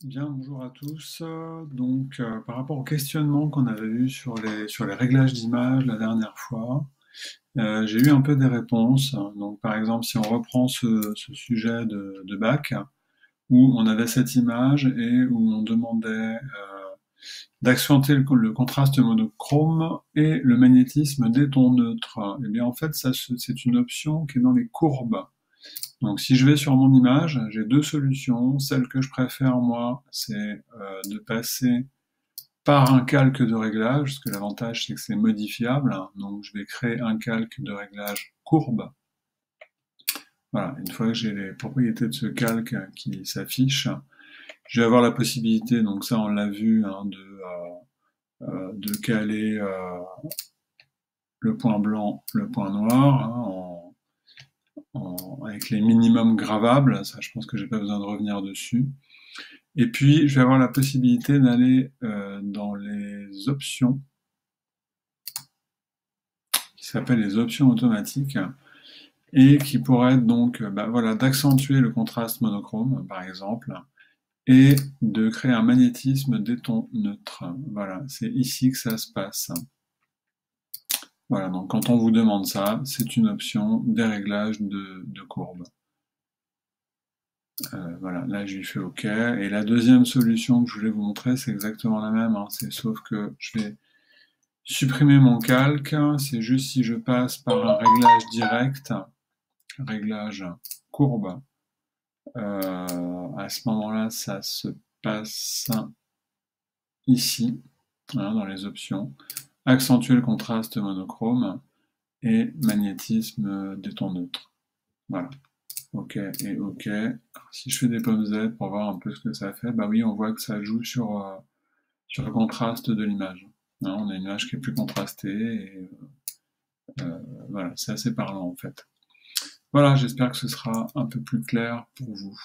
Bien, bonjour à tous. Par rapport au questionnement qu'on avait eu sur les réglages d'image la dernière fois, j'ai eu un peu des réponses. Donc, par exemple, si on reprend ce sujet de bac, où on avait cette image et où on demandait d'accentuer le contraste monochrome et le magnétisme des tons neutres. Eh bien, en fait, c'est une option qui est dans les courbes. Donc si je vais sur mon image, j'ai deux solutions. Celle que je préfère moi, c'est de passer par un calque de réglage, parce que l'avantage c'est que c'est modifiable. Donc je vais créer un calque de réglage courbe. Voilà, une fois que j'ai les propriétés de ce calque qui s'affichent, je vais avoir la possibilité, donc ça on l'a vu, de caler le point blanc, le point noir, avec les minimums gravables. Ça, je pense que j'ai pas besoin de revenir dessus. Et puis, je vais avoir la possibilité d'aller dans les options, qui s'appellent les options automatiques, et qui pourraient être donc, voilà, d'accentuer le contraste monochrome, par exemple, et de créer un magnétisme des tons neutres. Voilà, c'est ici que ça se passe. Voilà, donc quand on vous demande ça, c'est une option des réglages de courbe. Voilà, là je lui fais OK. Et la deuxième solution que je voulais vous montrer, c'est exactement la même, hein, sauf que je vais supprimer mon calque, c'est juste si je passe par un réglage direct, réglage courbe, à ce moment-là, ça se passe ici, hein, dans les options, accentuer le contraste monochrome et magnétisme des tons neutres. Voilà. OK et OK. Si je fais des pommes Z pour voir un peu ce que ça fait, bah oui, on voit que ça joue sur le contraste de l'image. Hein, on a une image qui est plus contrastée et voilà, c'est assez parlant en fait. Voilà, j'espère que ce sera un peu plus clair pour vous.